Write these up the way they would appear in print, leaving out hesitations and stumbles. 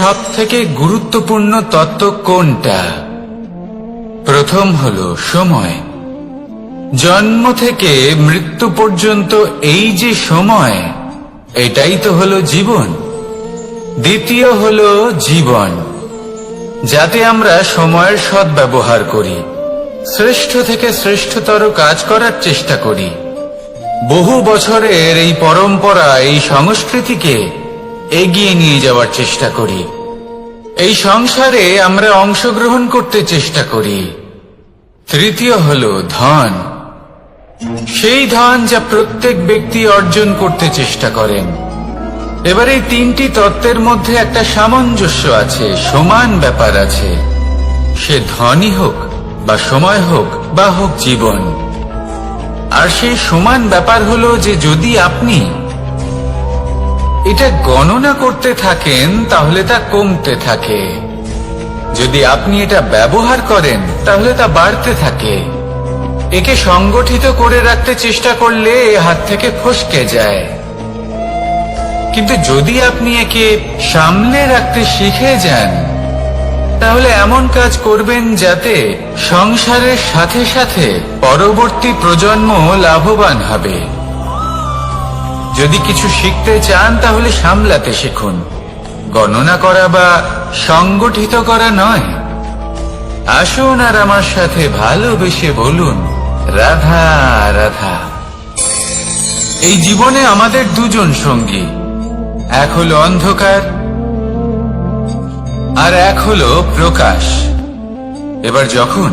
সবথেকে গুরুত্বপূর্ণ তত্ত্ব কোনটা? প্রথম হলো সময়। জন্ম থেকে মৃত্যু পর্যন্ত এই যে সময়, এটাই তো হলো জীবন। দ্বিতীয় হলো জীবন, যাতে আমরা সময়ের সদ্ব্যবহার করি, শ্রেষ্ঠ থেকে শ্রেষ্ঠতর কাজ করার চেষ্টা করি। বহু বছরের এই পরম্পরা, এই সংস্কৃতিকে এগিয়ে নিয়ে যাওয়ার চেষ্টা করি। এই সংসারে আমরা অংশগ্রহণ করতে চেষ্টা করি। তৃতীয় হলো ধন, সেই ধন যা প্রত্যেক ব্যক্তি অর্জন করতে চেষ্টা করেন। এবার এই তিনটি তত্ত্বের মধ্যে একটা সামঞ্জস্য আছে, সমান ব্যাপার আছে। সে ধনই হোক বা সময় হোক বা হোক জীবন। আর সেই সমান ব্যাপার হলো যে যদি আপনি এটা গণনা করতে থাকেন তাহলে তা কমতে থাকে, যদি আপনি এটা ব্যবহার করেন তাহলে তা বাড়তে থাকে। একে সংগঠিত করে রাখতে চেষ্টা করলে এ হাত থেকে ফসকে যায়, কিন্তু যদি আপনি একে সামলে রাখতে শিখে যান তাহলে এমন কাজ করবেন যাতে সংসারের সাথে সাথে পরবর্তী প্রজন্ম লাভবান হবে। যদি কিছু শিখতে চান তাহলে সামলাতে শিখুন, গণনা করা বা সংগঠিত করা নয়। আসুন আর আমার সাথে ভালোবেসে বলুন, রাধা রাধা। এই জীবনে আমাদের দুজন সঙ্গী, এক হলো অন্ধকার আর এক হলো প্রকাশ। এবার যখন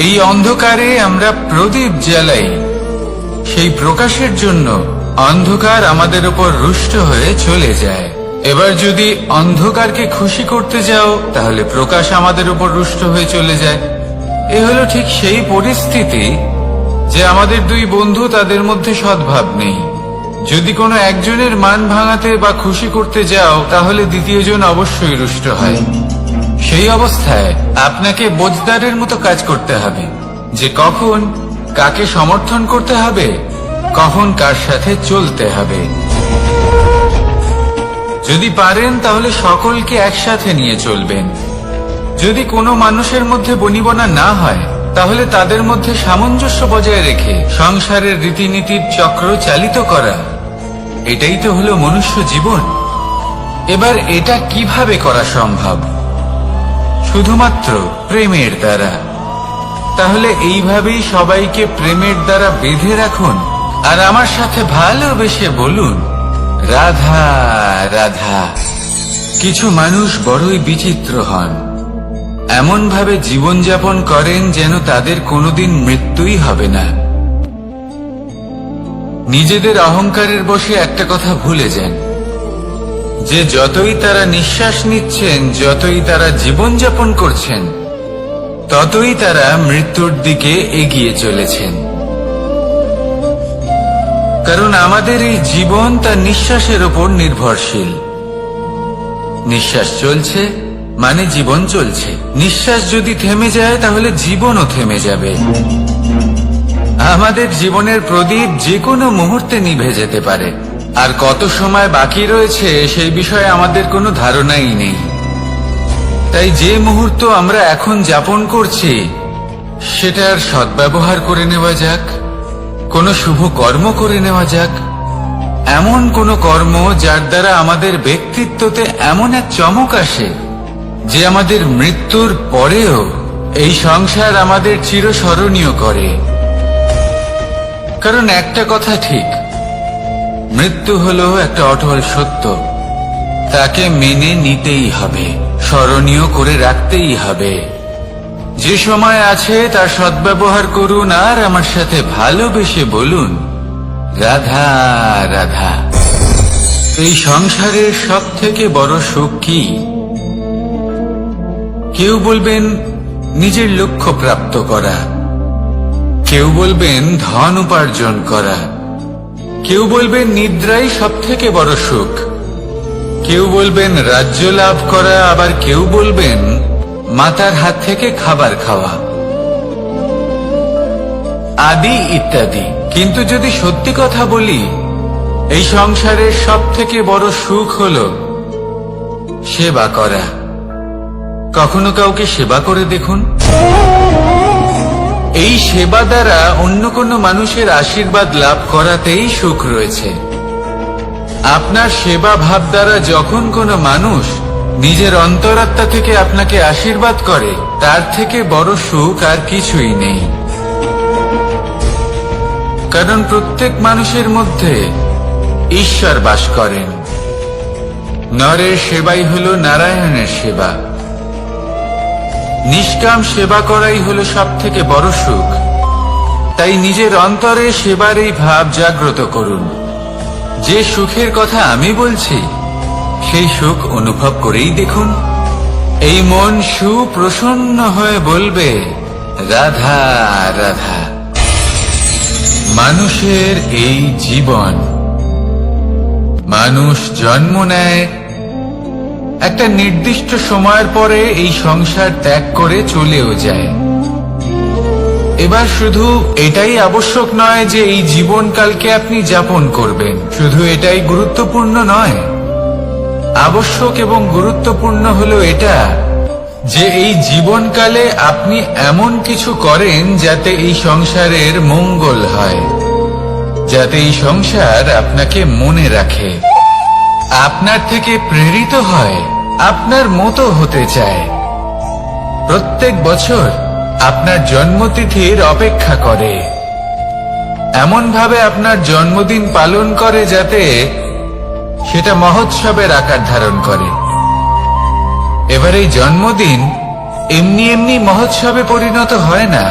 এই অন্ধকারে আমরা প্রদীপ জ্বালাই, সেই প্রকাশের জন্য অন্ধকার আমাদের উপর রুষ্ট হয়ে চলে যায়। এবার যদি অন্ধকারকে খুশি করতে যাও তাহলে প্রকাশ আমাদের উপর রুষ্ট হয়ে চলে যায়। এ হলো ঠিক সেই পরিস্থিতি যে আমাদের দুই বন্ধু, তাদের মধ্যে সদ্ভাব নেই। যদি কোনো একজনের মান ভাঙাতে বা খুশি করতে যাও তাহলে দ্বিতীয়জন অবশ্যই রুষ্ট হয়। সেই অবস্থায় আপনাকে বোঝদারের মতো কাজ করতে হবে, যে কখন কাকে সমর্থন করতে হবে, কখন কার সাথে চলতে হবে। যদি পারেন তাহলে সকলকে একসাথে নিয়ে চলবেন। যদি কোনো মানুষের মধ্যে বনিবনা না হয় তাহলে তাদের মধ্যে সামঞ্জস্য বজায় রেখে সংসারের রীতিনীতির চক্র চালিত করা, এটাই তো হলো মনুষ্য জীবন। এবার এটা কিভাবে করা সম্ভব? শুধুমাত্র প্রেমের দ্বারা। তাহলে এইভাবেই সবাইকে প্রেমের দ্বারা বেঁধে রাখুন আর আমার সাথে ভালোবেসে বলুন, রাধা রাধা। কিছু মানুষ বড়ই বিচিত্র হন, এমন ভাবে জীবনযাপন করেন যেন তাদের কোনোদিন মৃত্যুই হবে না। নিজেদের অহংকারের বশে একটা কথা ভুলে যান, যে যতই তারা নিঃশ্বাস নিচ্ছেন, যতই তারা জীবনযাপন করছেন, ততই তারা মৃত্যুর দিকে এগিয়ে চলেছেন। কারণ আমাদের এই জীবন তার নিঃশ্বাসের উপর নির্ভরশীল। নিঃশ্বাস চলছে মানে জীবন চলছে। নিঃশ্বাস যদি থেমে যায় তাহলে জীবনও থেমে যাবে। আমাদের জীবনের প্রদীপ যে কোনো মুহূর্তে নিভে যেতে পারে, আর কত সময় বাকি রয়েছে সেই বিষয়ে আমাদের কোনো ধারণাই নেই। তাই যে মুহূর্ত আমরা এখন যাপন করছি সেটার সদ্ব্যবহার করে নেওয়া যাক, কোনো শুভ কর্ম করে নেওয়া যাক, এমন কোনো কর্ম যার দ্বারা আমাদের ব্যক্তিত্বতে এমন এক চমক আসে যে আমাদের মৃত্যুর পরেও এই সংসার আমাদের চিরস্মরণীয় করে। কারণ একটা কথা ঠিক, মৃত্যু হলো একটা অটল সত্য, তাকে মেনে নিতেই হবে, স্মরণীয় করে রাখতেই হবে। যে সময় আছে তার সদ্ব্যবহার করুন আর আমার সাথে ভালোবেসে বলুন, রাধা রাধা। এই সংসারের সব থেকে বড় সুখ কি? কেউ বলবেন নিজের লক্ষ্য প্রাপ্ত করা, কেউ বলবেন ধন উপার্জন করা, কেউ বলবেন নিদ্রাই সব থেকে বড় সুখ, কেউ বলবেন রাজ্য লাভ করা, আবার কেউ বলবেন মাতার হাত থেকে খাবার খাওয়া, আদি ইত্যাদি। কিন্তু যদি সত্যি কথা বলি, এই সংসারের সব থেকে বড় সুখ হলো সেবা করা। কখনো কাউকে সেবা করে দেখুন। এই সেবা দ্বারা অন্য কোনো মানুষের আশীর্বাদ লাভ করাতেই সুখ রয়েছে। আপনার সেবা ভাব দ্বারা যখন কোনো মানুষ নিজের অন্তরাত্মা থেকে আপনাকে আশীর্বাদ করে, তার থেকে বড় সুখ আর কিছুই নেই। কারণ প্রত্যেক মানুষের মধ্যে ঈশ্বর বাস করেন। নরের সেবাই হলো নারায়ণের সেবা। নিষ্কাম সেবা করাই হলো সব থেকে বড় সুখ। তাই নিজের অন্তরে সেবার এই ভাব জাগ্রত করুন। যে সুখের কথা আমি বলছি, সেই সুখ অনুভব করেই দেখুন। এই মন সুপ্রসন্ন হয়ে বলবে, রাধা রাধা। মানুষের এই জীবন, মানুষ জন্ম নেয়, একটা নির্দিষ্ট সময়ের পরে এই সংসার ত্যাগ করে চলেও যায়। এবার শুধু এটাই আবশ্যক নয় যে এই জীবনকালকে আপনি যাপন করবেন, শুধু এটাই গুরুত্বপূর্ণ নয়। আবশ্যক এবং গুরুত্বপূর্ণ হলো এটা যে এই জীবনকালে আপনি এমন কিছু করেন যাতে এই সংসারের মঙ্গল হয়, যাতে এই সংসার আপনাকে মনে রাখে, আপনার থেকে প্রেরিত হয়, আপনার মতো হতে চায়। প্রত্যেক বছর আপনার জন্মতিথির অপেক্ষা করে, এমন ভাবে আপনার জন্মদিন পালন করে যাতে সেটা মহোৎসবের আকার ধারণ করে। এবার এই জন্মদিন এমনি এমনি মহোৎসবে পরিণত হয় না।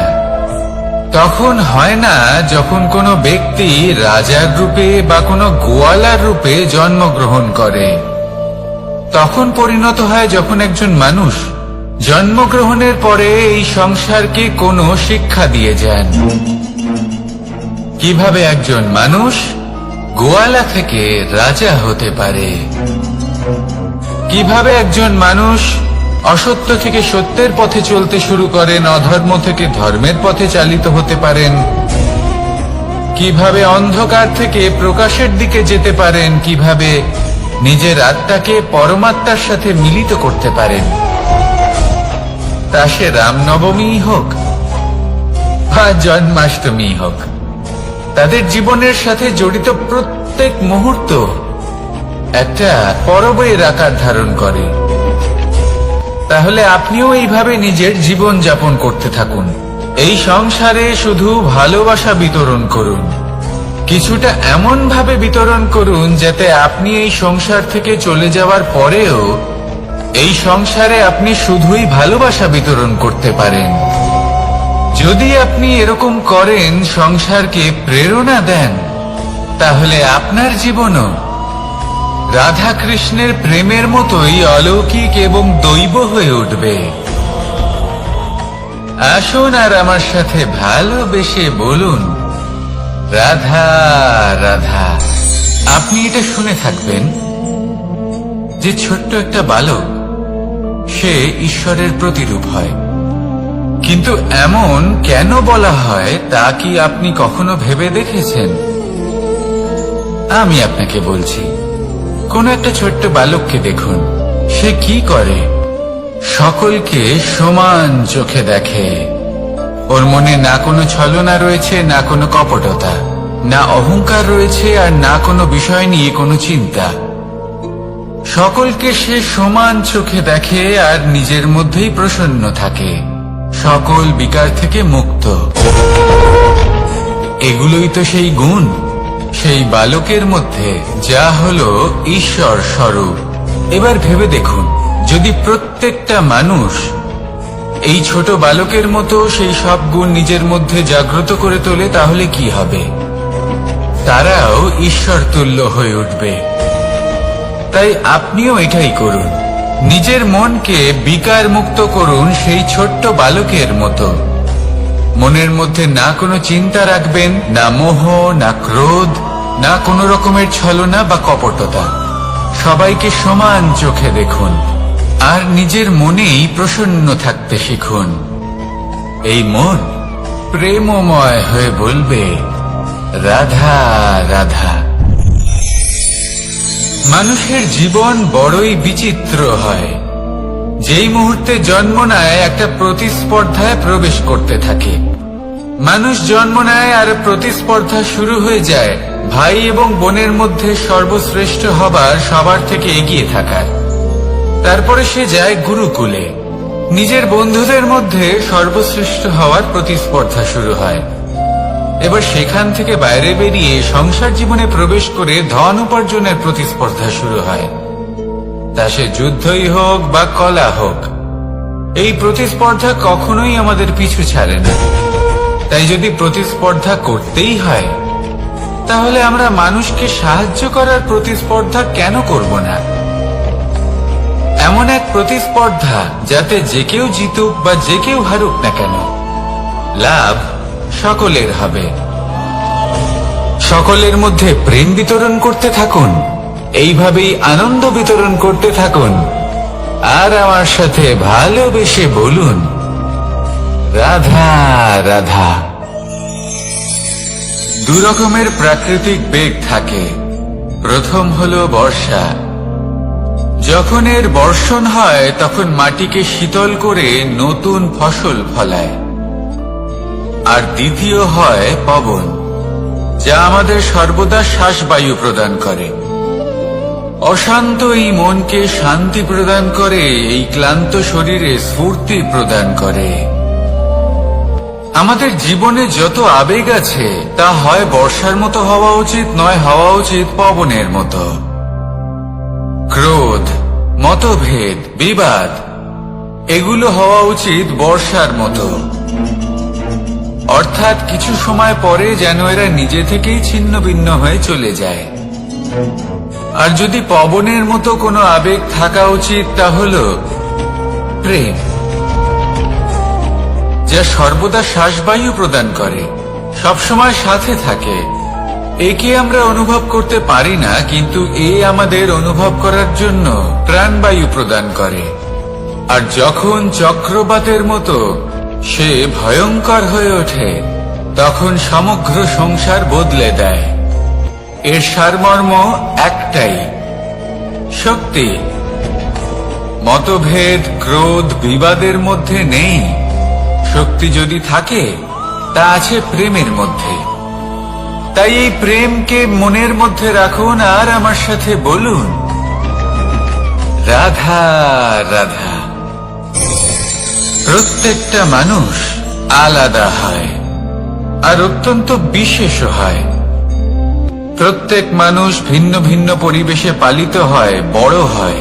তখন হয় না যখন কোনো ব্যক্তি রাজার রূপে বা কোনো গোয়ালার রূপে জন্মগ্রহণ করে। তখন পরিণত হয় যখন একজন মানুষ জন্মগ্রহণের পরে এই সংসারকে কোনো শিক্ষা দিয়ে যান। কিভাবে একজন মানুষ গোয়ালা থেকে রাজা হতে পারে, কিভাবে একজন মানুষ অসত্য থেকে সত্যের পথে চলতে শুরু করেন, অধর্ম থেকে ধর্মের পথে চালিত হতে পারেন, কিভাবে অন্ধকার থেকে প্রকাশের দিকে যেতে পারেন, কিভাবে নিজের আত্মাকে পরমাত্মার সাথে মিলিত করতে পারেন। তা সে রামনবমী হোক বা জন্মাষ্টমী হোক, তাদের জীবনের সাথে জড়িত প্রত্যেক মুহূর্ত একটা পরবের আকার ধারণ করে। তাহলে আপনিও এইভাবে নিজের জীবন যাপন করতে থাকুন। এই সংসারে শুধু ভালোবাসা বিতরণ করুন, কিছুটা এমন ভাবে বিতরণ করুন যাতে আপনি এই সংসার থেকে চলে যাওয়ার পরেও এই সংসারে আপনি শুধুই ভালোবাসা বিতরণ করতে পারেন। যদি আপনি এরকম করেন, সংসারকে প্রেরণা দেন, তাহলে আপনার জীবনও রাধা কৃষ্ণের প্রেমের মতোই অলৌকিক এবং দৈব হয়ে উঠবে। আসুন আর আমার সাথে ভালোবেসে বলুন, রাধা রাধা। আপনি এটা শুনে থাকবেন যে ছোট্ট একটা বালক, সে ঈশ্বরের প্রতিরূপ হয়। কিন্তু এমন কেন বলা হয় তা কি আপনি কখনো ভেবে দেখেছেন? আমি আপনাকে বলছি। কোন একটা ছোট্ট বালককে দেখুন, সে কি করে? সকলকে সমান চোখে দেখে। ওর মনে না কোনো ছলনা রয়েছে, না কোনো কপটতা, না অহংকার রয়েছে, আর না কোনো বিষয় নিয়ে কোনো চিন্তা। সকলকে সে সমান চোখে দেখে আর নিজের মধ্যেই প্রসন্ন থাকে, সকল বিকার থেকে মুক্ত। এগুলোই তো সেই গুণ সেই বালকের মধ্যে, যা হলো ঈশ্বর স্বরূপ। এবার ভেবে দেখুন, যদি প্রত্যেকটা মানুষ এই ছোট বালকের মতো সেই সব গুণ নিজের মধ্যে জাগ্রত করে তোলে, তাহলে কি হবে? তারাও ঈশ্বর তুল্য হয়ে উঠবে। তাই আপনিও এটাই করুন, নিজের মনকে বিকার মুক্ত করুন সেই ছোট্ট বালকের মতো। মনের মধ্যে না কোনো চিন্তা রাখবেন, না মোহ, না ক্রোধ, না কোনো রকমের ছলনা বা কপটতা। সবাইকে সমান চোখে দেখুন আর নিজের মনেই প্রসন্ন থাকতে শিখুন। এই মন প্রেমময় হয়ে বলবে, রাধা রাধা। মানুষের জীবন বড়ই বিচিত্র হয়। যেই মুহূর্তে জন্ম নেয় একটা প্রতিস্পর্ধায় প্রবেশ করতে থাকে। মানুষ জন্ম নেয় আর প্রতিস্পর্ধা শুরু হয়ে যায় ভাই এবং বোনের মধ্যে সর্বশ্রেষ্ঠ হবার, সবার থেকে এগিয়ে থাকার। তারপরে সে যায় গুরুকুলে। নিজের বন্ধুদের মধ্যে সর্বশ্রেষ্ঠ হওয়ার প্রতিস্পর্ধা শুরু হয়। এবার সেখান থেকে বাইরে বেরিয়ে সংসার জীবনে প্রবেশ করে ধন উপার্জনের প্রতিস্পর্ধা শুরু হয়। তা সে যুদ্ধই হোক বা কলা হোক, এই প্রতিস্পর্ধা কখনোই আমাদের পিছু ছাড়ে না। তাই যদি প্রতিস্পর্ধা করতেই হয়, তাহলে আমরা মানুষকে সাহায্য করার প্রতিস্পর্ধা কেন করব না? এমন এক প্রতিস্পর্ধা যাতে যে কেউ জিতুক বা যে কেউ হারুক না কেন, লাভ সকলের হবে। সকলের মধ্যে প্রেম বিতরণ করতে থাকুন, এইভাবেই আনন্দ বিতরণ করতে থাকুন, আর আমার সাথে ভালোবেসে বলুন, রাধা রাধা। দু রকমের প্রাকৃতিক বেগ থাকে। প্রথম হলো বর্ষা। যখন এর বর্ষণ হয় তখন মাটিকে শীতল করে নতুন ফসল ফলায়। আর দ্বিতীয় হয় পবন, যা আমাদের সর্বদা শ্বাসবায়ু প্রদান করে। অশান্ত এই মনকে শান্তি প্রদান করে, এই ক্লান্ত শরীরে স্ফূর্তি প্রদান করে। আমাদের জীবনে যত আবেগ আছে তা হয় বর্ষার মতো হওয়া উচিত, নয় হওয়া উচিত পবনের মতো। ক্রোধ, মতভেদ, বিবাদ এগুলো হওয়া উচিত বর্ষার মতো। অর্থাৎ কিছু সময় পরে যেন এরা নিজে থেকেই ছিন্ন ভিন্ন হয়ে চলে যায়। আর যদি পবনের মতো কোনো আবেগ থাকা উচিত, তা হলো প্রেম, যা সর্বদা শ্বাসবায়ু প্রদান করে, সবসময় সাথে থাকে। একে আমরা অনুভব করতে পারি না, কিন্তু এ আমাদের অনুভব করার জন্য প্রাণবায়ু প্রদান করে। আর যখন চক্রবাতের মতো সে ভয়ঙ্কর হয়ে ওঠে, তখন সমগ্র সংসার বদলে দেয়। এর সারমর্ম একটাই, শক্তি। মতভেদ, ক্রোধ, বিবাদের মধ্যে নেই। শক্তি যদি থাকে, তা আছে প্রেমের মধ্যে। তাই এই প্রেমকে মনের মধ্যে রাখুন আর আমার সাথে বলুন, রাধা রাধা। প্রত্যেকটা মানুষ আলাদা হয় আর অত্যন্ত বিশেষ হয়। প্রত্যেক মানুষ ভিন্ন ভিন্ন পরিবেশে পালিত হয়, বড় হয়।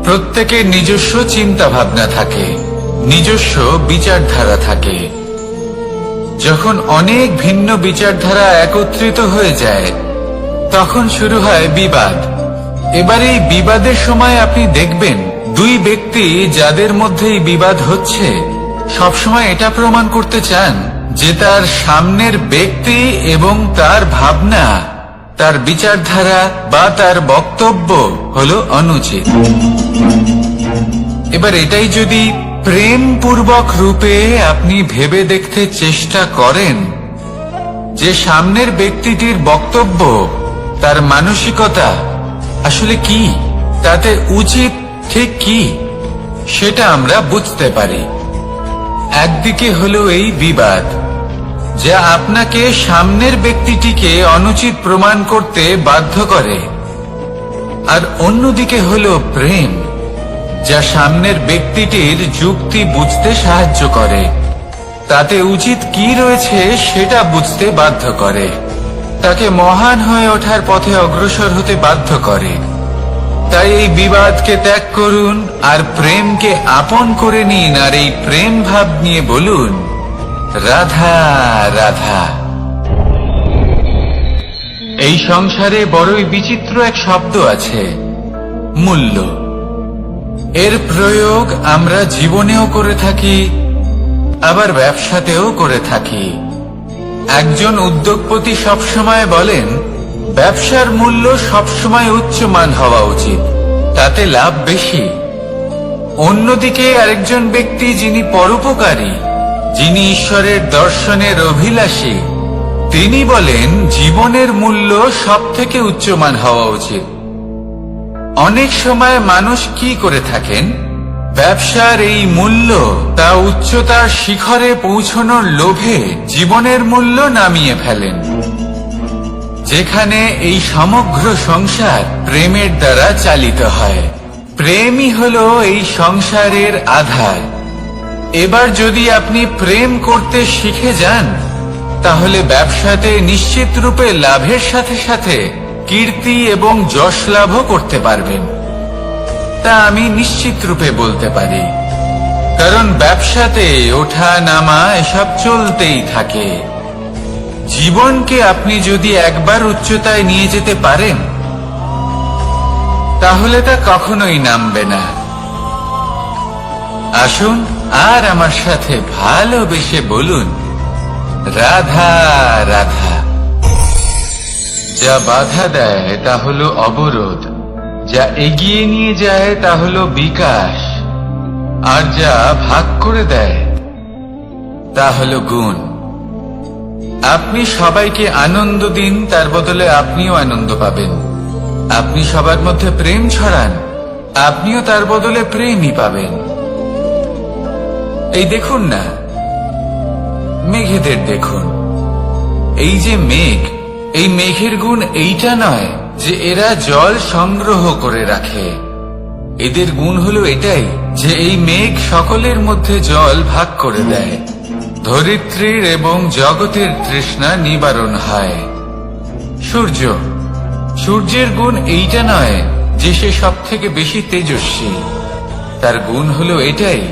প্রত্যেকের নিজস্ব চিন্তা ভাবনা থাকে, নিজস্ব বিচারধারা থাকে। যখন অনেক ভিন্ন বিচারধারা একত্রিত হয়ে যায়, তখন শুরু হয় বিবাদ। এবার এই বিবাদের সময় আপনি দেখবেন, দুই ব্যক্তি যাদের মধ্যে এই বিবাদ হচ্ছে, সবসময় এটা প্রমাণ করতে চান যে তার সামনের ব্যক্তি এবং তার ভাবনা, তার বিচারধারা বা তার বক্তব্য হলো অনুচিত। এবার এটাই যদি প্রেম পূর্বক রূপে আপনি ভেবে দেখতে চেষ্টা করেন যে সামনের ব্যক্তিটির বক্তব্য, তার মানসিকতা আসলে কি, তাতে উচিত ঠিক কি, সেটা আমরা বুঝতে পারি। একদিকে হলো এই বিবাদ, যা আপনাকে সামনের ব্যক্তিটিকে অনুচিত প্রমাণ করতে বাধ্য করে। আর অন্যদিকে হলো প্রেম, যা সামনের ব্যক্তিটির যুক্তি বুঝতে সাহায্য করে, তাতে উচিত কি রয়েছে সেটা বুঝতে বাধ্য করে, তাকে মহান হয়ে ওঠার পথে অগ্রসর হতে বাধ্য করে। তাই এই বিবাদকে ত্যাগ করুন আর প্রেমকে আপন করে নিন, আর এই প্রেম ভাব নিয়ে বলুন, রাধা রাধা। এই সংসারে বড়ই বিচিত্র এক শব্দ আছে, মূল্য। এর প্রয়োগ আমরা জীবনেও করে থাকি, আবার ব্যবসাতেও করে থাকি। একজন উদ্যোগপতি সবসময় বলেন, ব্যবসার মূল্য সবসময় উচ্চমান হওয়া উচিত, তাতে লাভ বেশি। অন্যদিকে আরেকজন ব্যক্তি যিনি পরোপকারী, যিনি ঈশ্বরের দর্শনের অভিলাষী, তিনি বলেন জীবনের মূল্য সব থেকে উচ্চমান হওয়া উচিত। অনেক সময় মানুষ কি করে থাকেন, ব্যবসার এই মূল্য তা উচ্চতার শিখরে পৌঁছানোর লোভে জীবনের মূল্য নামিয়ে ফেলেন, যেখানে এই সমগ্র সংসার প্রেমের দ্বারা চালিত হয়। প্রেমই হলো এই সংসারের আধার। এবার যদি আপনি প্রেম করতে শিখে যান, তাহলে ব্যবসাতে নিশ্চিত রূপে লাভের সাথে সাথে কীর্তি এবং যশ লাভও করতে পারবেন। তা আমি নিশ্চিত রূপে বলতে পারি, কারণ ব্যবসাতে ওঠা নামা এসব চলতেই থাকে। জীবনকে আপনি যদি একবার উচ্চতায় নিয়ে যেতে পারেন, তাহলে তা কখনোই নামবে না। আসুন আর আমার সাথে ভালোবেসে বলুন, রাধা রাধা। যা বাধা দেয় তা হলো অবরোধ, যা এগিয়ে নিয়ে যায় তা হলো বিকাশ, আর যা ভাগ করে দেয় তা হলো গুণ। আপনি সবাইকে আনন্দ দিন, তার বদলে আপনিও আনন্দ পাবেন। আপনি সবার মধ্যে প্রেম ছড়ান, আপনিও তার বদলে প্রেমই পাবেন। এই দেখুন না, মেঘেদের দেখুন। এই যে মেঘ, এই মেঘের গুণ এইটা নয় যে এরা জল সংগ্রহ করে রাখে। এদের গুণ হলো এটাই যে এই মেঘ সকলের মধ্যে জল ভাগ করে দেয়। ধরিত্রীর এবং জগতের তৃষ্ণা নিবারণ হয়। সূর্য, সূর্যের গুণ এইটা নয় যে সে সব থেকে বেশি তেজস্বী। তার গুণ হলো এটাই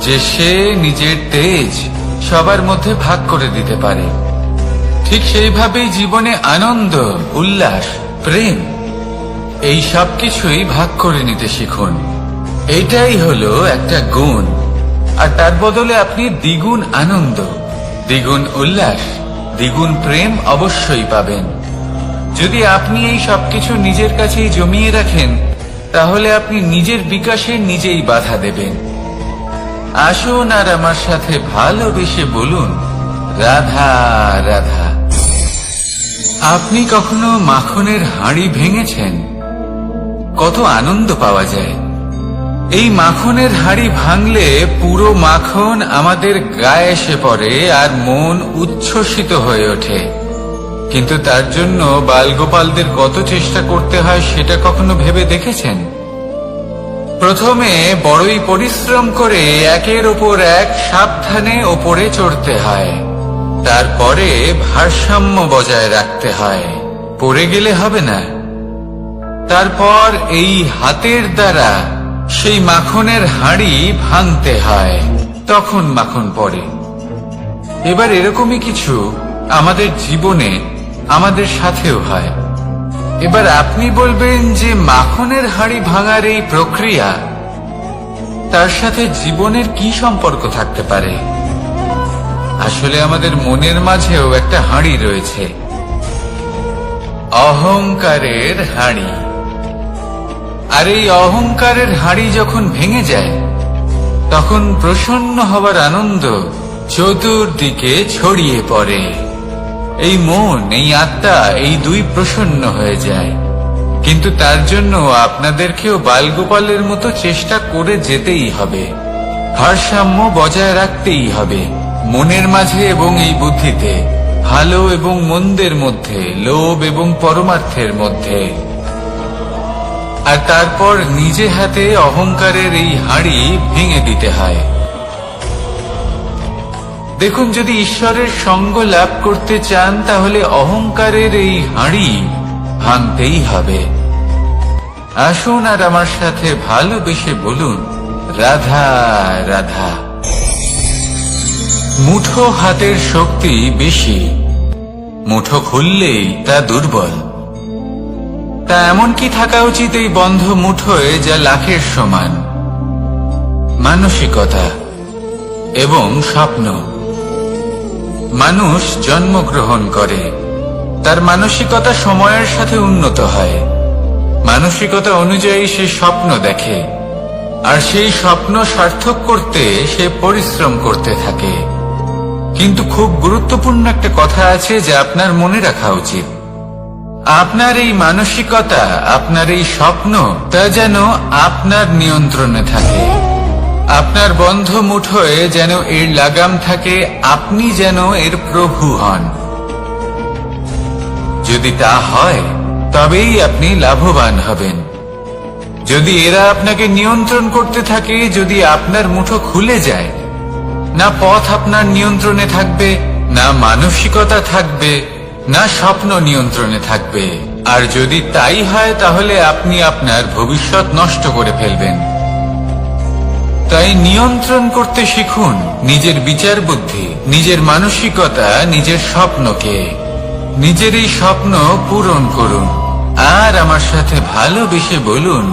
যে সে নিজের তেজ সবার মধ্যে ভাগ করে দিতে পারে। ঠিক সেইভাবেই জীবনে আনন্দ, উল্লাস, প্রেম এই সব কিছুই ভাগ করে নিতে শিখুন। এটাই হলো একটা গুণ, আর তার বদলে আপনি দ্বিগুণ আনন্দ, দ্বিগুণ উল্লাস, দ্বিগুণ প্রেম অবশ্যই পাবেন। যদি আপনি এই সবকিছু নিজের কাছেই জমিয়ে রাখেন, তাহলে আপনি নিজের বিকাশে নিজেই বাধা দেবেন। আসুন আর আমার সাথে ভালোবেসে বলুন, রাধা রাধা। আপনি কখনো মাখনের হাঁড়ি ভেঙেছেন? কত আনন্দ পাওয়া যায়। এই মাখনের হাঁড়ি ভাঙলে পুরো মাখন আমাদের গায়ে এসে পড়ে আর মন উচ্ছ্বসিত হয়ে ওঠে। কিন্তু তার জন্য বালগোপালদের কত চেষ্টা করতে হয় সেটা কখনো ভেবে দেখেছেন? প্রথমে বড়ই পরিশ্রম করে একের ওপর এক সাবধানে ওপরে চড়তে হয়, তারপরে ভারসাম্য বজায় রাখতে হয়, পড়ে গেলে হবে না। তারপর এই হাতের দ্বারা সেই মাখনের হাঁড়ি ভাঙতে হয়, তখন মাখন পড়ে। এবার এরকমই কিছু আমাদের জীবনে আমাদের সাথেও হয়। এবার আপনি বলবেন যে মাখনের হাঁড়ি ভাঙার এই প্রক্রিয়া, তার সাথে জীবনের কি সম্পর্ক থাকতে পারে? আসলে আমাদের মনের মাঝেও একটা হাঁড়ি রয়েছে, অহংকারের হাঁড়ি। আর এই অহংকারের হাঁড়ি যখন ভেঙে যায়, তখন প্রসন্ন হবার আনন্দ চতুর্দিকে ছড়িয়ে পড়ে। এই মন, এই আত্মা, এই দুই প্রসন্ন হয়ে যায়। কিন্তু তার জন্য আপনাদেরকেও বালগোপালের মতো চেষ্টা করে যেতেই হবে, ভারসাম্য বজায় রাখতেই হবে মনের মাঝে এবং এই বুদ্ধিতে, ভালো এবং মন্দের মধ্যে, লোভ এবং পরমার্থের মধ্যে। আর তারপর নিজে হাতে অহংকারের এই হাঁড়ি ভেঙে দিতে হয়। দেখুন, যদি ঈশ্বরের সঙ্গ লাভ করতে চান, তাহলে অহংকারের এই হাঁড়ি ভাঙতেই হবে। আসুন আর আমার সাথে ভালোবেসে বলুন, রাধা রাধা। মুঠো হাতের শক্তি বেশি, মুঠো খুললেই তা দুর্বল। তা এমন কি থাকা উচিত এই বন্ধ মুঠোয় যা লাখের সমান? মানসিকতা এবং স্বপ্ন। মানুষ জন্মগ্রহণ করে, তার মানসিকতা সময়ের সাথে উন্নত হয়। মানসিকতা অনুযায়ী সে স্বপ্ন দেখে, আর সেই স্বপ্ন সার্থক করতে সে পরিশ্রম করতে থাকে। কিন্তু খুব গুরুত্বপূর্ণ একটা কথা আছে যা আপনার মনে রাখা উচিত। আপনার এই মানসিকতা, আপনার এই স্বপ্ন, তা যেন আপনার নিয়ন্ত্রণে থাকে। আপনার বন্ধ মুঠোয় যেন এর লাগাম থাকে, আপনি যেন এর প্রভু হন। যদি তা হয় তবেই আপনি লাভবান হবেন। যদি এরা আপনাকে নিয়ন্ত্রণ করতে থাকে, যদি আপনার মুঠো খুলে যায়, না পথ আপনার নিয়ন্ত্রণে থাকবে, না মানসিকতা থাকবে, না স্বপ্ন নিয়ন্ত্রণে থাকবে। আর যদি তাই হয় তাহলে আপনি আপনার ভবিষ্যৎ নষ্ট করে ফেলবেন। তাই নিয়ন্ত্রণ করতে শিখুন নিজের বিচার বুদ্ধি, নিজের মানসিকতা, নিজের স্বপ্নকে। নিজের এই স্বপ্ন পূরণ করুন আর আমার সাথে ভালোবেসে বলুন,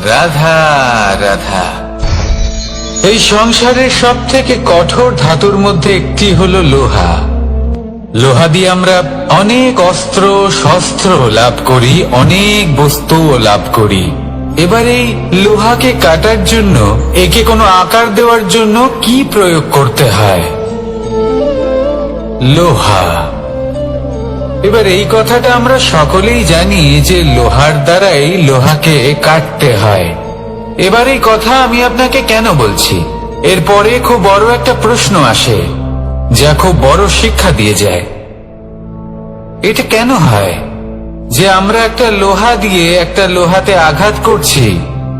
রাধা রাধা। এই সংসারের সব থেকে কঠোর ধাতুর মধ্যে একটি হলো লোহা। লোহা দিয়ে আমরা অনেক অস্ত্র শস্ত্র লাভ করি, অনেক বস্তুও লাভ করি। এবার এই লোহাকে কাটার জন্য, একে কোনো আকার দেওয়ার জন্য কি প্রয়োগ করতে হয়? লোহা। এবার এই কথাটা আমরা সকলেই জানি যে লোহার দ্বারাই লোহাকে কাটতে হয়। এবার এই কথা আমি আপনাকে কেন বলছি? এরপরে খুব বড় একটা প্রশ্ন আসে, যা খুব বড় শিক্ষা দিয়ে যায়। এটা কেন হয় যে আমরা একটা লোহা দিয়ে একটা লোহাতে আঘাত করছি,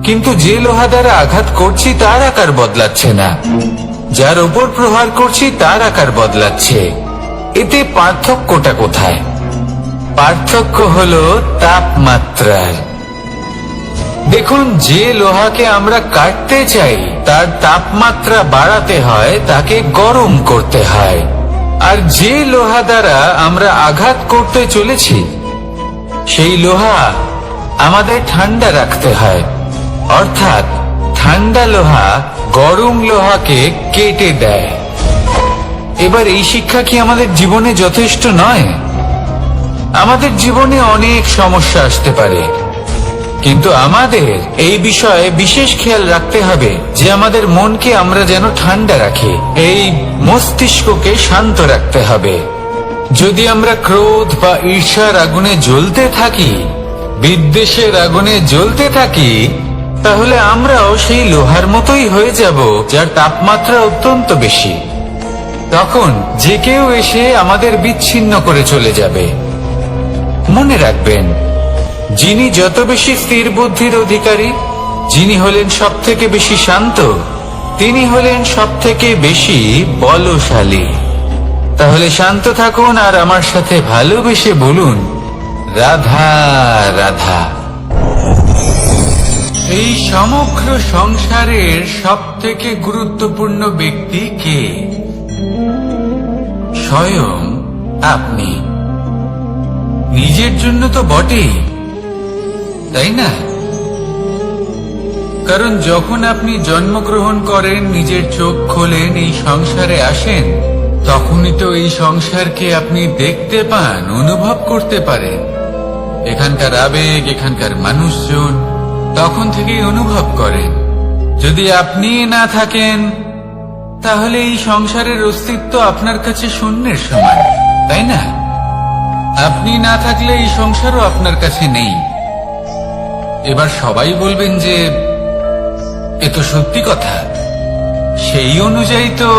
কিন্তু যে লোহা দ্বারা আঘাত করছি তার আকার বদলাচ্ছে না, যার ওপর প্রহার করছি তার আকার বদলাচ্ছে? এতে পার্থক্যটা কোথায়? পার্থক্য হলো তাপমাত্রার। দেখুন, যে লোহাকে আমরা কাটতে চাই তার তাপমাত্রা বাড়াতে হয়, তাকে গরম করতে হয়। আর যে লোহা দ্বারা আমরা আঘাত করতে চলেছি সেই লোহা আমাদের ঠান্ডা রাখতে হয়। অর্থাৎ ঠান্ডা লোহা গরম লোহাকে কেটে দেয়। এবার এই শিক্ষা কি আমাদের জীবনে যথেষ্ট নয়? আমাদের জীবনে অনেক সমস্যা আসতে পারে, কিন্তু আমাদের এই বিষয়ে বিশেষ খেয়াল রাখতে হবে যে আমাদের মনকে আমরা যেন ঠান্ডা রাখি, এই মস্তিষ্ককে শান্ত রাখতে হবে। যদি আমরা ক্রোধ বা ঈর্ষার আগুনে জ্বলতে থাকি, বিদ্বেষের আগুনে জ্বলতে থাকি, তাহলে আমরাও সেই লোহার মতোই হয়ে যাব যার তাপমাত্রা অত্যন্ত বেশি। তখন যে কেউ এসে আমাদের বিচ্ছিন্ন করে চলে যাবে। মনে রাখবেন, যিনি যত বেশি স্থির বুদ্ধির অধিকারী, যিনি হলেন সব থেকে বেশি শান্ত, তিনি হলেন সব থেকে বেশি বলশালী। তাহলে শান্ত থাকুন আর আমার সাথে ভালোবেসে বলুন, রাধা রাধা। এই সমগ্র সংসারের সব থেকে গুরুত্বপূর্ণ ব্যক্তি কে? স্বয়ং আপনি। নিজের জন্য তো বটেই, তাই না? কারণ যখন আপনি জন্মগ্রহণ করেন, নিজের চোখ খোলেন, এই সংসারে আসেন, তখনই তো এই সংসারকে আপনি দেখতে পান, অনুভব করতে পারেন। এখানকার আবেগ, এখানকার মানুষজন তখন থেকেই অনুভব করেন। যদি আপনি না থাকেন তাহলে এই সংসারের অস্তিত্ব আপনার কাছে শূন্যের সমান, তাই না? আপনি না থাকলে এই সংসারও আপনার কাছে নেই। এবার সবাই বলবেন যে এ তো সত্যি কথা, সেই অনুযায়ী তো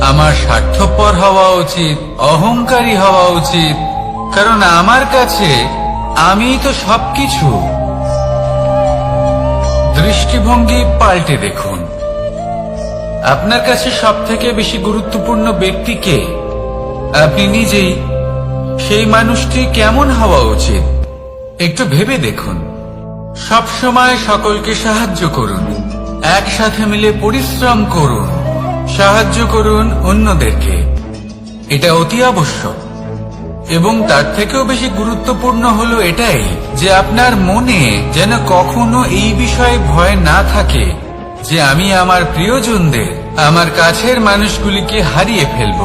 আমার স্বার্থপর হওয়া উচিত, অহংকারী হওয়া উচিত, কারণ আমার কাছে আমি তো সবকিছু। দৃষ্টিভঙ্গি পাল্টে দেখুন, আপনার কাছে সব থেকে বেশি গুরুত্বপূর্ণ ব্যক্তি কে? আপনি নিজেই। সেই মানুষটি কেমন হওয়া উচিত একটু ভেবে দেখুন। সব সময় সকলকে সাহায্য করুন, একসাথে মিলে পরিশ্রম করুন, সাহায্য করুন অন্যদেরকে। এটা অতি আবশ্যক। এবং তার থেকেও বেশি গুরুত্বপূর্ণ হলো এটাই যে আপনার মনে যেন কখনো এই বিষয়ে ভয় না থাকে যে আমি আমার প্রিয়জনদের, আমার কাছের মানুষগুলিকে হারিয়ে ফেলব।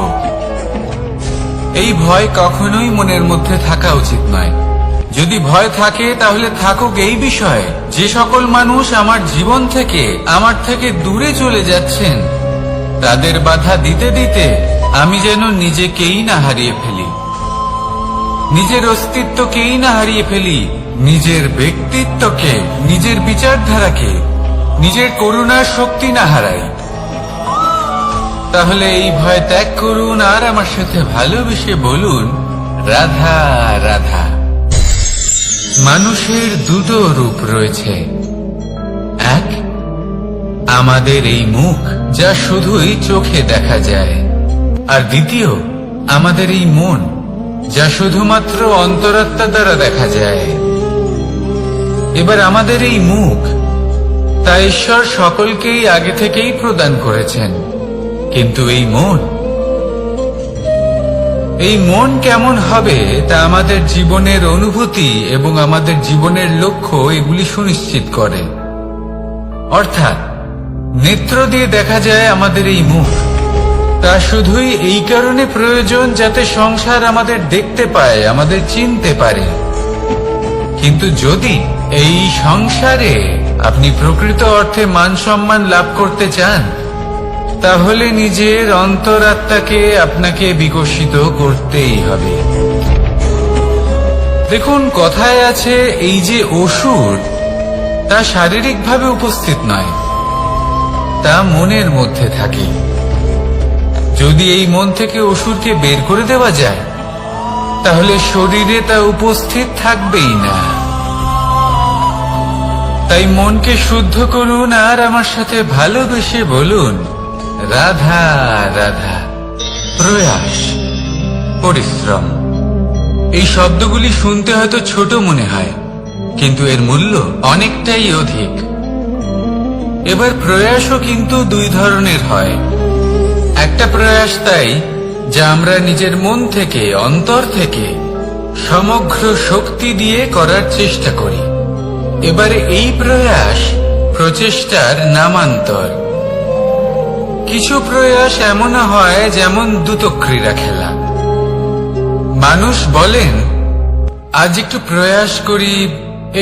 এই ভয় কখনোই মনের মধ্যে থাকা উচিত নয়। যদি ভয় থাকে তাহলে থাকুক এই বিষয়ে যে সকল মানুষ আমার জীবন থেকে, আমার থেকে দূরে চলে যাচ্ছেন, তাদের বাধা দিতে দিতে আমি যেন নিজেকেই না হারিয়ে ফেলি। নিজের অস্তিত্বকেই না হারিয়ে ফেলি, নিজের ব্যক্তিত্বকে, নিজের বিচারধারাকে, নিজের করুণার শক্তি না হারাই। তাহলে এই ভয় ত্যাগ করুন আর আমার সাথে ভালোবেসে বলুন, রাধা রাধা। মানুষের দুটো রূপ রয়েছে, এক আমাদের এই মুখ যা শুধুই চোখে দেখা যায়, আর দ্বিতীয় আমাদের এই মন যা শুধুমাত্র অন্তরাত্মা দ্বারা দেখা যায়। এবার আমাদের এই মুখ তা ঈশ্বর সকলকেই আগে থেকেই প্রদান করেছেন, কিন্তু এই মন কেমন হবে তা আমাদের জীবনের অনুভূতি এবং আমাদের জীবনের লক্ষ্য এগুলি সুনিশ্চিত করে। অর্থাৎ নেত্র দিয়ে দেখা যায় আমাদের এই মুখ, তা শুধুই এই কারণে প্রয়োজন যাতে সংসার আমাদের দেখতে পায়, আমাদের চিনতে পারে। কিন্তু যদি এই সংসারে আপনি প্রকৃত অর্থে মান সম্মান লাভ করতে চান, তাহলে নিজের অন্তরাত্মাকে আপনাকে বিকশিত করতেই হবে। দেখুন, কথায় আছে এই যে অসুর, তা শারীরিকভাবে উপস্থিত নয়, তা মনের মধ্যে থাকে। যদি এই মন থেকে অসুরকে বের করে দেওয়া যায়, তাহলে শরীরে তা উপস্থিত থাকবেই না। তাই মনকে শুদ্ধ করুন আর আমার সাথে ভালোবেসে বলুন, রাধা রাধা। প্রয়াস, পরিশ্রম, এই শব্দগুলি শুনতে হয়তো ছোট মনে হয়, কিন্তু এর মূল্য অনেকটাই অধিক। এবার প্রয়াসও কিন্তু দুই ধরনের হয়। একটা প্রয়াস তাই যা আমরা নিজের মন থেকে, অন্তর থেকে সমগ্র শক্তি দিয়ে করার চেষ্টা করি। এবারে এই প্রয়াস প্রচেষ্টার নামান্তর। কিছু প্রয়াস এমনও হয় যেমন দ্রুতক্রীড়া খেলা। মানুষ বলেন, আজ একটু প্রয়াস করি,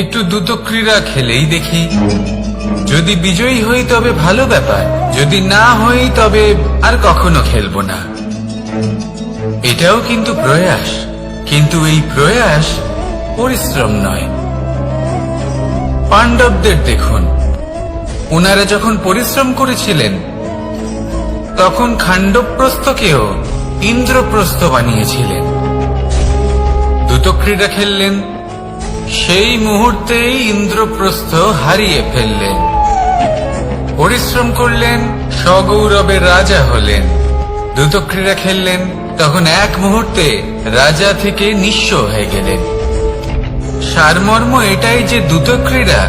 একটু দ্রুতক্রীড়া খেলেই দেখি, যদি বিজয়ী হই তবে ভালো ব্যাপার, যদি না হই তবে আর কখনো খেলবো না। এটাও কিন্তু প্রয়াস, কিন্তু এই প্রয়াস পরিশ্রম নয়। পাণ্ডবদের দেখুন, ওনারা যখন পরিশ্রম করেছিলেন তখন খাণ্ডবপ্রস্থকেও ইন্দ্রপ্রস্থ বানিয়েছিলেন। দ্রুতক্রীড়া খেললেন, সেই মুহূর্তেই ইন্দ্রপ্রস্থ হারিয়ে ফেললেন। পরিশ্রম করলেন, সগৌরবের রাজা হলেন। দ্রুতক্রীড়া খেললেন, তখন এক মুহূর্তে রাজা থেকে নিঃস্ব হয়ে গেলেন। সারমর্ম এটাই যে দ্রুতক্রীড়া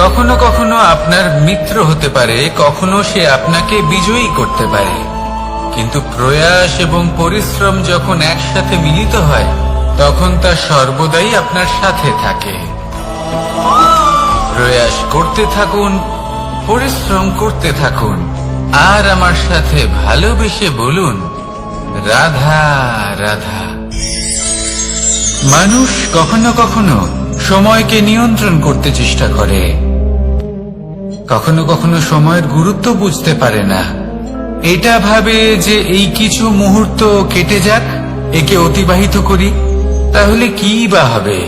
কখনো কখনো আপনার মিত্র হতে পারে, কখনো সে আপনাকে বিজয়ী করতে পারে, কিন্তু প্রয়াস এবং পরিশ্রম যখন একসাথে মিলিত হয় তখন তা সর্বদাই আপনার সাথে থাকে। প্রয়াস করতে থাকুন, পরিশ্রম করতে থাকুন, আর আমার সাথে ভালোবেসে বলুন, রাধা রাধা। মানুষ কখনো কখনো সময়কে নিয়ন্ত্রণ করতে চেষ্টা করে, কখনো কখনো সময়ের গুরুত্ব বুঝতে পারে না। এটা ভাবে যে এই কিছু মুহূর্ত কেটে যাক, একে অতিবাহিত করি, তাহলে কি বা হবে,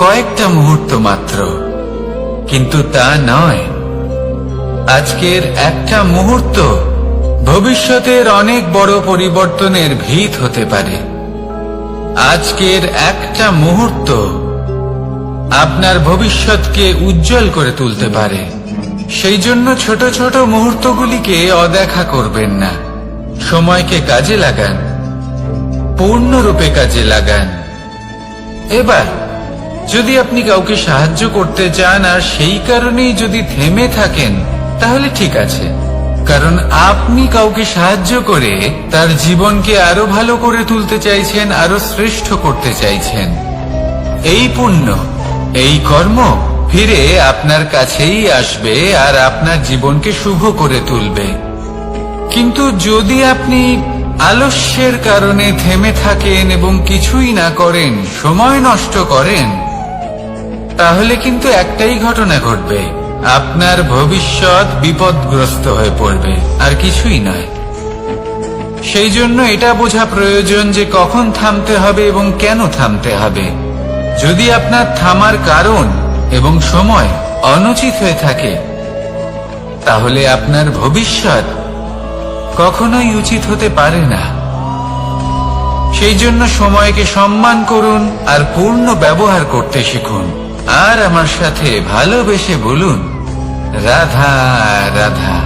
কয়েকটা মুহূর্ত মাত্র। কিন্তু তা নয়। আজকের একটা মুহূর্ত ভবিষ্যতের অনেক বড় পরিবর্তনের ভিত হতে পারে। আজকের একটা মুহূর্ত আপনার ভবিষ্যৎকে উজ্জ্বল করে তুলতে পারে। সেই জন্য ছোট ছোট মুহূর্তগুলিকে অদেখা করবেন না। সময়কে কাজে লাগান, পূর্ণরূপে কাজে লাগান। এবার যদি আপনি কাউকে সাহায্য করতে চান আর সেই কারণেই যদি থেমে থাকেন, তাহলে ঠিক আছে, কারণ আপনি কাউকে সাহায্য করে তার জীবনকে আরো ভালো করে তুলতে চাইছেন, আরো শ্রেষ্ঠ করতে চাইছেন। এই পুণ্য, এই কর্ম ফিরে আপনার কাছেই আসবে আর আপনার জীবনকে শুভ করে তুলবে। কিন্তু যদি আপনি আলস্যের কারণে থেমে থাকেন এবং কিছুই না করেন, সময় নষ্ট করেন, তাহলে কিন্তু একটাই ঘটনা ঘটবে, আপনার ভবিষ্যৎ বিপদগ্রস্ত হয়ে পড়বে, আর কিছুই নয়। সেই জন্য এটা বোঝা প্রয়োজন যে কখন থামতে হবে এবং কেন থামতে হবে। যদি আপনার থামার কারণ এবং সময় অনুচিত হয়ে থাকে, তাহলে আপনার ভবিষ্যৎ কখনোই উচিত হতে পারে না। সেই জন্য সময়কে সম্মান করুন আর পূর্ণ ব্যবহার করতে শিখুন। আর আমার সাথে ভালোবেসে বলুন, রাধা রাধা।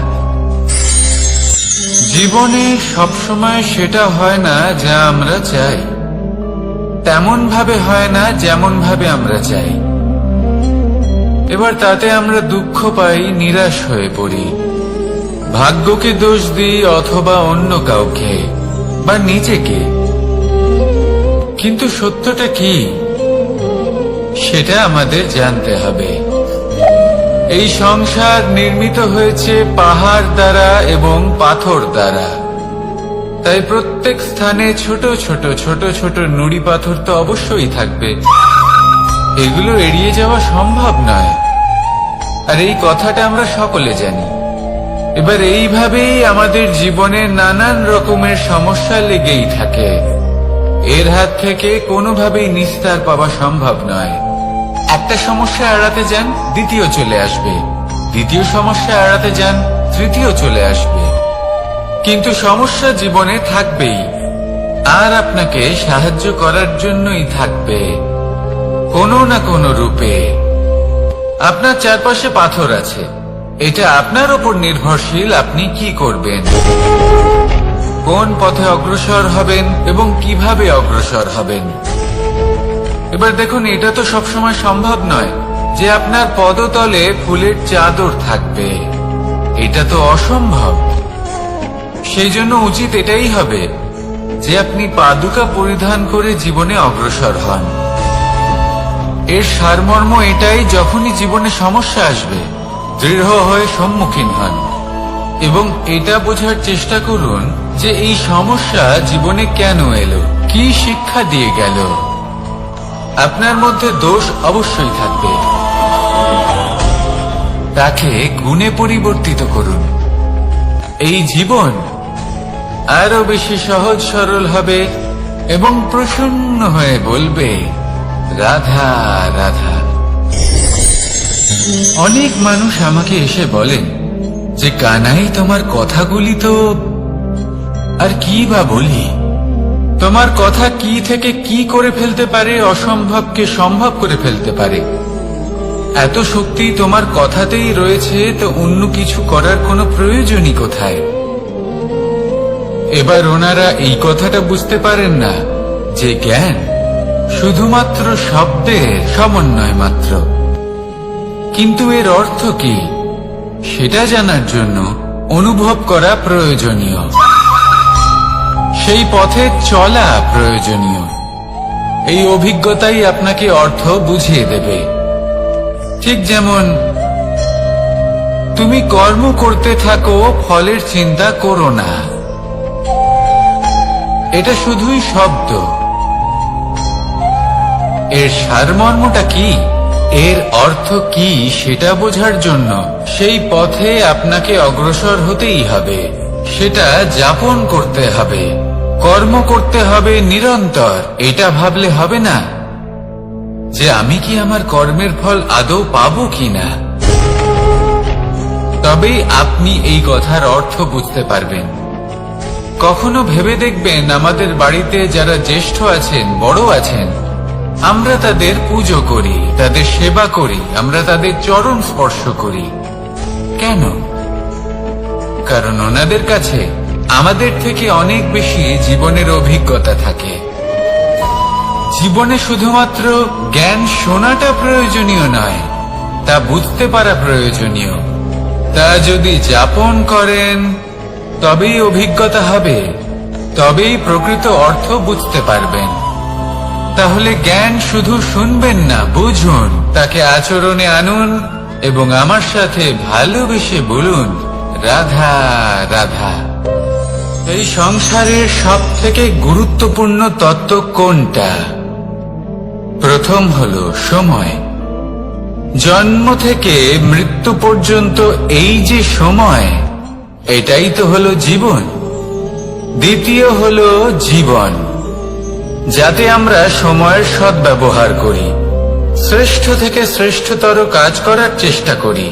জীবনে সবসময় সেটা হয় না যা আমরা চাই, তেমন ভাবে হয় না যেমন ভাবে আমরা চাই। এবার তাতে আমরা দুঃখ পাই, নিরাশ হয়ে পড়ি, ভাগ্যকে দোষ দিই অথবা অন্য কাউকে বা নিজেকে। কিন্তু সত্যটা কি সেটা আমাদের জানতে হবে। এই সংসার নির্মিত হয়েছে পাহাড় দ্বারা এবং পাথর দ্বারা, তাই প্রত্যেক স্থানে ছোট ছোট ছোট ছোট নুড়ি পাথর তো অবশ্যই থাকবে। এগুলো এড়িয়ে যাওয়া সম্ভব নয়, আর এই কথাটা আমরা সকলে জানি। এবার এইভাবেই আমাদের জীবনে নানান রকমের সমস্যা লেগেই থাকে। এর হাত থেকে কোনোভাবেই নিস্তার পাওয়া সম্ভব নয়। একটা সমস্যা এড়াতে যান, দ্বিতীয় চলে আসবে, দ্বিতীয় সমস্যা এড়াতে যান, তৃতীয় চলে আসবে। কিন্তু সমস্যা জীবনে থাকবেই, আর আপনাকে সাহায্য করার জন্যই থাকবে কোনো না কোনো রূপে। আপনার চারপাশে পাথর আছে, এটা আপনার উপর নির্ভরশীল আপনি কি করবেন, কোন পথে অগ্রসর হবেন এবং কিভাবে অগ্রসর হবেন। এবার দেখুন, এটা তো সবসময় সম্ভব নয় যে আপনার পদতলে ফুলের চাদর থাকবে, এটা তো অসম্ভব। সেই জন্য উচিত এটাই হবে যে আপনি পাদুকা পরিধান করে জীবনে অগ্রসর হন। এর সারমর্ম এটাই, যখনই জীবনে সমস্যা আসবে দৃঢ় হয়ে সম্মুখীন হন এবং এটা বোঝার চেষ্টা করুন যে এই সমস্যা জীবনে কেন এলো, কি শিক্ষা দিয়ে গেল। আপনার মধ্যে দোষ অবশ্যই থাকবে, তাকে গুণে পরিবর্তিত করুন। এই জীবন আরো বেশি সহজ সরল হবে এবং প্রসন্ন হয়ে বলবে, রাধা রাধা। অনেক মানুষ আমাকে এসে বলেন যে, কানাই তোমার কথাগুলি তো আর কি বা বলি, তোমার কথা কি থেকে কি করে ফেলতে পারে, অসম্ভবকে সম্ভব করে ফেলতে পারে। এত শক্তি তোমার কথাতেই রয়েছে, তো অন্য কিছু করার কোনো প্রয়োজনই কোথায়? এবার ওনারা এই কথাটা বুঝতে পারেন না যে জ্ঞান শুধুমাত্র শব্দের সমন্বয় মাত্র। কিন্তু এর অর্থ কি সেটা জানার জন্য অনুভব করা প্রয়োজনীয়, সেই পথে চলা প্রয়োজনীয়। এই অভিজ্ঞতাই আপনাকে অর্থ বুঝিয়ে দেবে। ঠিক যেমন তুমি কর্ম করতে থাকো, ফলের চিন্তা করো না, এটা শুধুই শব্দ। এর সারমর্মটা কি, এর অর্থ কি সেটা বোঝার জন্য সেই পথে আপনাকে অগ্রসর হতেই হবে, সেটা যাপন করতে হবে, কর্ম করতে হবে নিরন্তর। এটা ভাবলে হবে না যে আমি কি আমার কর্মের ফল আদৌ পাবো কিনা, তবেই আপনি এই কথার অর্থ বুঝতে পারবেন। কখনো ভেবে দেখবেন, আমাদের বাড়িতে যারা জ্যেষ্ঠ আছেন, বড় আছেন, আমরা তাদের পুজো করি, তাদের সেবা করি, আমরা তাদের চরণ স্পর্শ করি। কেন? কারণ ওনাদের কাছে আমাদের থেকে অনেক বেশি জীবনের অভিজ্ঞতা থাকে। জীবনে শুধুমাত্র জ্ঞান শোনাটা প্রয়োজনীয় নয়, তা বুঝতে পারা প্রয়োজনীয়। তা যদি যাপন করেন তবেই অভিজ্ঞতা হবে, তবেই প্রকৃত অর্থ বুঝতে পারবেন। তাহলে জ্ঞান শুধু শুনবেন না, বুঝুন, তাকে আচরণে আনুন এবং আমার সাথে ভালোবেসে বলুন, রাধা রাধা। এই সংসারের সব থেকে গুরুত্বপূর্ণ তত্ত্ব কোনটা? প্রথম হলো সময়। জন্ম থেকে মৃত্যু পর্যন্ত এই যে সময়, এটাই তো হলো জীবন। দ্বিতীয় হলো জীবন, যাতে আমরা সময়ের সদ্ব্যবহার করি, শ্রেষ্ঠ থেকে শ্রেষ্ঠতর কাজ করার চেষ্টা করি।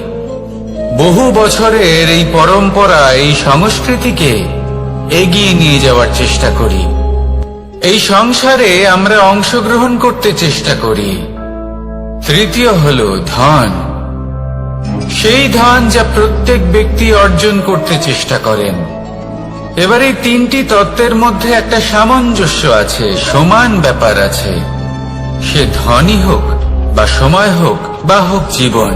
বহু বছরের এই পরম্পরা, এই সংস্কৃতিকে এগিয়ে নিয়ে যাওয়ার চেষ্টা করি। এই সংসারে আমরা অংশগ্রহণ করতে চেষ্টা করি। তৃতীয় হলো ধন, সেই ধন যা প্রত্যেক ব্যক্তি অর্জন করতে চেষ্টা করেন। এবার এই তিনটি তত্ত্বের মধ্যে একটা সামঞ্জস্য আছে, সমান ব্যাপার আছে। সে ধনই হোক বা সময় হোক বা হোক জীবন।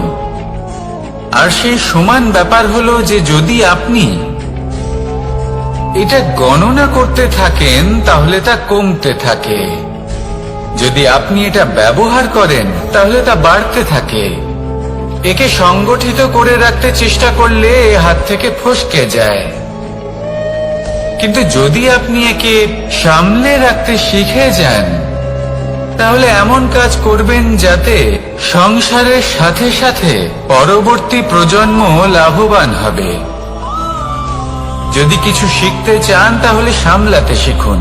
আর সেই সমান ব্যাপার হলো যে যদি আপনি এটা গণনা করতে থাকেন তাহলে তা কমতে থাকে, যদি আপনি এটা ব্যবহার করেন তাহলে তা বাড়তে থাকে। একে সংগঠিত করে রাখতে চেষ্টা করলে এ হাত থেকে ফসকে যায়, কিন্তু যদি আপনি একে সামলে রাখতে শিখে যান তাহলে এমন কাজ করবেন যাতে সংসারের সাথে সাথে পরবর্তী প্রজন্ম লাভবান হবে। যদি কিছু শিখতে চান তাহলে সামলাতে শিখুন।